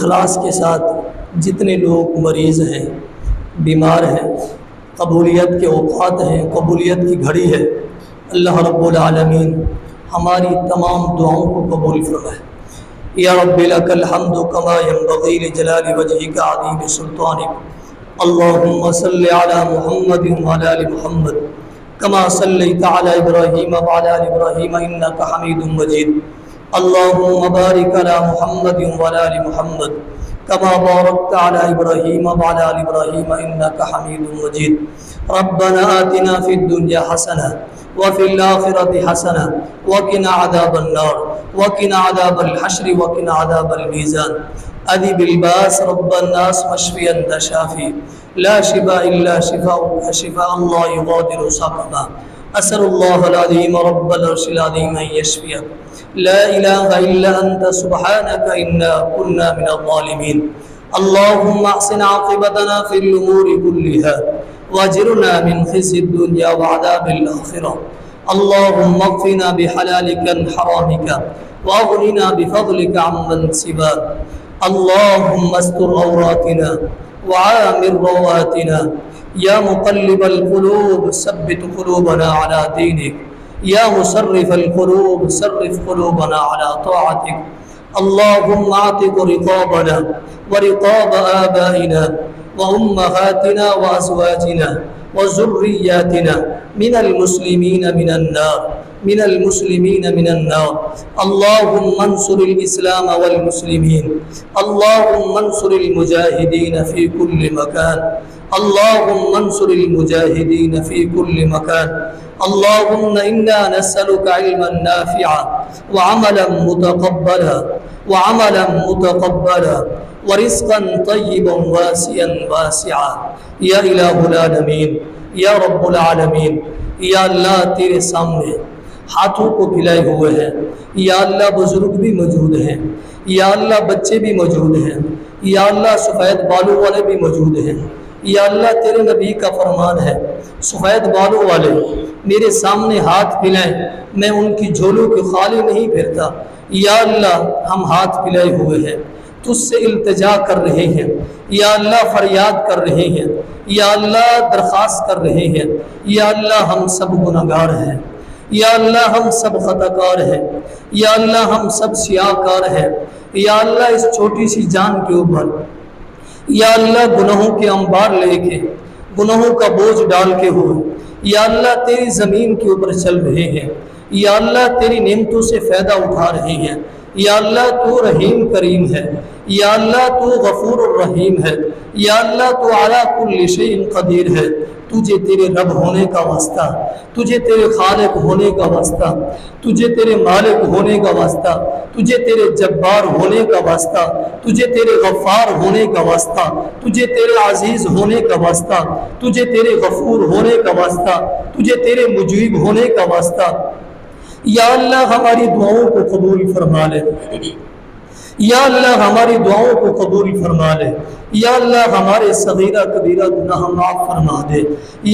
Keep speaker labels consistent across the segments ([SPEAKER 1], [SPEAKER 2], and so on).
[SPEAKER 1] اخلاص کے ساتھ جتنے لوگ مریض ہیں، بیمار ہیں، قبولیت کے اوقات ہیں، قبولیت کی گھڑی ہے، اللہ رب العالمین ہماری تمام دعاؤں کو قبول فرمائے۔ یا رب لک الحمد کما ینبغی لجلال وجہک عظیم سلطانک، اللہم صل علی محمد وعلی آل محمد کما صلیت علی ابراہیم وعلی آل ابراہیم انک حمید مجید، اللہم بارک علی محمد وعلی آل محمد کما بارکت علی ابراہیم وعلی آل ابراہیم انک حمید مجید۔ ربنا آتنا فی الدنیا حسنہ وفی الآخرۃ حسنہ وقنا عذاب النار وقنا عذاب الحشر وقنا عذاب المیزان۔ اذھب الباس رب الناس واشف انت شافی لا شفاء الا شفاؤک شفاء لا یغادر سقما۔ اسأل اللہ العظیم رب العرش العظیم ان یشفیک، لا الہ الا انت سبحانک انا کنا من الظالمین۔ اللہم احسن عاقبتنا فی الامور کلہا واجرنا من خزي الدنيا وعذاب الآخرة، اللهم اكفنا بحلالك عن حرامك واغننا بفضلك عمن سواك، اللهم استر عوراتنا وعامر رواتنا، يا مقلب القلوب ثبت قلوبنا على دينك، يا مصرف القلوب صرف قلوبنا على طاعتك، اللهم اعتق رقابنا ورقاب آبائنا وأمهاتنا وأزواجنا وذرياتنا من المسلمين من النار من المسلمين من النار، اللهم انصر الإسلام والمسلمين، اللهم انصر المجاهدين في كل مكان، اللهم انصر المجاهدين في كل مكان، اللهم إنا نسألك علما نافعا وعملا متقبلا ورزقا طيبا واسعا یا الہ العالمین، یا رب العالمین۔ یا اللہ تیرے سامنے ہاتھوں کو پھیلائے ہوئے ہیں، یا اللہ بزرگ بھی موجود ہیں، یا اللہ بچے بھی موجود ہیں، یا اللہ سفید بالوں والے بھی موجود ہیں، یا اللہ تیرے نبی کا فرمان ہے سفید بالوں والے میرے سامنے ہاتھ پھیلائیں، میں ان کی جھولوں کے خالی نہیں پھرتا۔ یا اللہ ہم ہاتھ پھیلائے ہوئے ہیں، تجھ سے التجا کر رہے ہیں، یا اللہ فریاد کر رہے ہیں، یا اللہ درخواست کر رہے ہیں، یا اللہ ہم سب گناہگار ہیں، یا اللہ ہم سب خطا کار ہیں، یا اللہ ہم سب سیاہ کار ہیں، یا اللہ اس چھوٹی سی جان کے اوپر یا اللہ گناہوں کے انبار لے کے گناہوں کا بوجھ ڈال کے ہوئے یا اللہ تیری زمین کے اوپر چل رہے ہیں، یا اللہ تیری نعمتوں سے فائدہ اٹھا رہے ہیں، یا اللہ تو رحیم کریم ہے، یا اللہ تو غفور الرحیم ہے، یا اللہ تو علی کل شیء قدیر ہے۔ تجھے تیرے رب ہونے کا واسطہ، تجھے تیرے خالق ہونے کا واسطہ، تجھے تیرے مالک ہونے کا واسطہ، تجھے تیرے جبار ہونے کا واسطہ، تجھے تیرے غفار ہونے کا واسطہ، تجھے تیرے عزیز ہونے کا واسطہ، تجھے تیرے غفور ہونے کا واسطہ، تجھے تیرے مجیب ہونے کا واسطہ۔ یا اللہ ہماری دعاؤں کو قبول فرما لے، یا اللہ ہماری دعاؤں کو قبول فرما لے، یا اللہ ہمارے صغیرہ کبیرہ گناہ معاف فرما دے،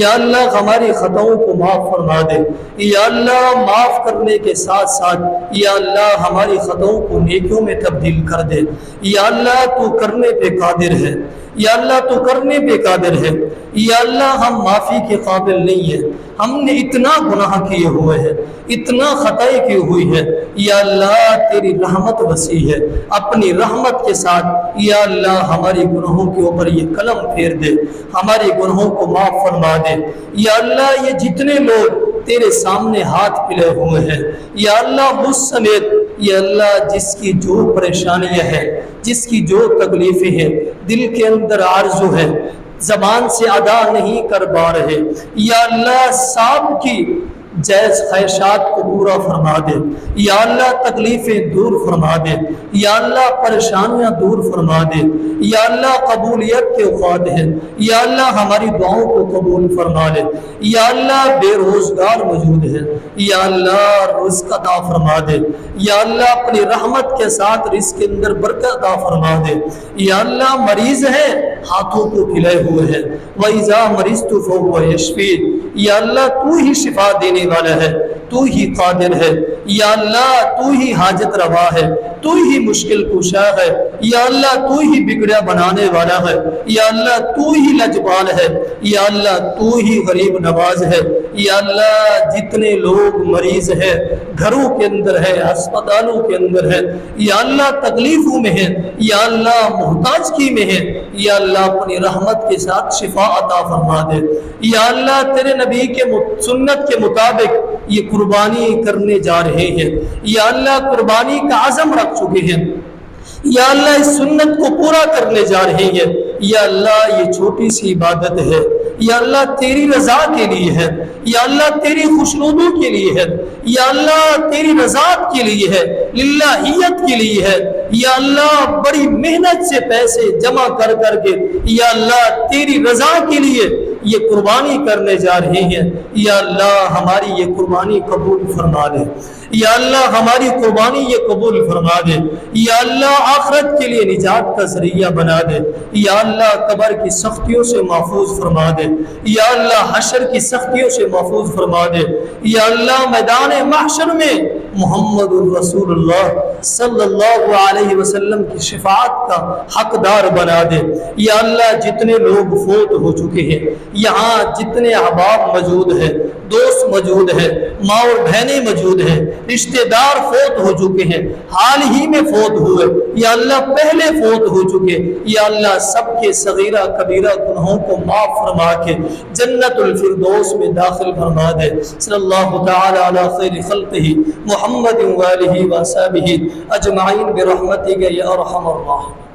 [SPEAKER 1] یا اللہ ہماری خطاؤں کو معاف فرما دے، یا اللہ معاف کرنے کے ساتھ ساتھ یا اللہ ہماری خطاؤں کو نیکیوں میں تبدیل کر دے۔ یا اللہ تو کرنے پہ قادر ہے، یا اللہ تو کرنے پہ قادر ہے، یا اللہ ہم معافی کے قابل نہیں ہیں، ہم نے اتنا گناہ کیے ہوئے ہیں، اتنا خطائی کی ہوئی ہے، یا اللہ تیری رحمت وسیع ہے، اپنی رحمت کے ساتھ یا اللہ ہماری گناہوں کے اوپر یہ قلم پھیر دے، ہمارے گناہوں کو معاف فرما دے۔ یا اللہ یہ جتنے لوگ تیرے سامنے ہاتھ پھیلے ہوئے ہیں یا اللہ مجھ سمیت یا اللہ جس کی جو پریشانیاں ہیں، جس کی جو تکلیفیں ہیں، دل کے اندر آرزو ہے، زبان سے ادا نہیں کر پا رہے، یا اللہ سب کی جائز خواہشات کو پورا فرما دے، یا اللہ تکلیفیں دور فرما دے، یا اللہ پریشانیاں دور فرما دے، یا اللہ قبولیت کے اوقات ہیں، یا اللہ ہماری دعاؤں کو قبول فرما لے، یا اللہ بے روزگار موجود ہے، یا اللہ رزق عطا فرما دے، یا اللہ اپنی رحمت کے ساتھ رزق کے اندر برکت عطا فرما دے، یا اللہ مریض ہے ہاتھوں کو پھیلائے ہوئے ہیں، وَإِذَا مَرِضْتُ فَهُوَ يَشْفِينِ، یا اللہ تو ہی شفا دینے والا ہے، تو ہی قادر ہے، یا اللہ تو ہی حاجت روا ہے، تو ہی مشکل کشا ہے، یا اللہ تو ہی بگڑا بنانے والا ہے، یا اللہ تو ہی لجپال ہے، یا اللہ تو ہی غریب نواز ہے، یا اللہ جتنے لوگ مریض ہیں، گھروں کے اندر ہے، اسپتالوں کے اندر ہے، یا اللہ تکلیفوں میں ہے، یا اللہ محتاجگی میں ہے، یا اللہ اپنی رحمت کے ساتھ شفا عطا فرما دے۔ یا اللہ تیرے نبی کے سنت کے مطابق یہ قربانی کرنے جا رہے ہیں، یا اللہ قربانی کا عزم رکھ چکے ہیں، یا اللہ اس سنت کو پورا کرنے جا رہے ہیں، یا اللہ یہ چھوٹی سی عبادت ہے، یا اللہ تیری رضا کے لیے ہے، یا اللہ تیری خوشنودی کے لیے ہے، یا اللہ تیری رضا کے لیے ہے، للہیت کے لیے ہے، یا اللہ بڑی محنت سے پیسے جمع کر کر کے یا اللہ تیری رضا کے لیے یہ قربانی کرنے جا رہے ہیں، یا اللہ ہماری یہ قربانی قبول فرما دے، یا اللہ ہماری قربانی یہ قبول فرما دے، یا اللہ آخرت کے لیے نجات کا ذریعہ بنا دے، یا اللہ قبر کی سختیوں سے محفوظ فرما دے، یا اللہ حشر کی سختیوں سے محفوظ فرما دے، یا اللہ میدان محشر میں محمد الرسول اللہ صلی اللہ علیہ وسلم کی شفاعت کا حقدار بنا دے، یا اللہ جتنے لوگ فوت ہو چکے ہیں، یہاں جتنے احباب موجود ہیں، دوست موجود ہیں، ماں اور بہنیں موجود ہیں، رشتہ دار فوت ہو چکے ہیں، حال ہی میں فوت ہوئے، یا اللہ پہلے فوت ہو چکے، یا اللہ سب کے صغیرہ کبیرہ گناہوں کو معاف فرما کے جنت الفردوس میں داخل فرما دے۔ صلی اللہ تعالی علی خیر خلقہ محمد وآلہ وصحبہ اجمعین برحمتک یا ارحم الراحمین۔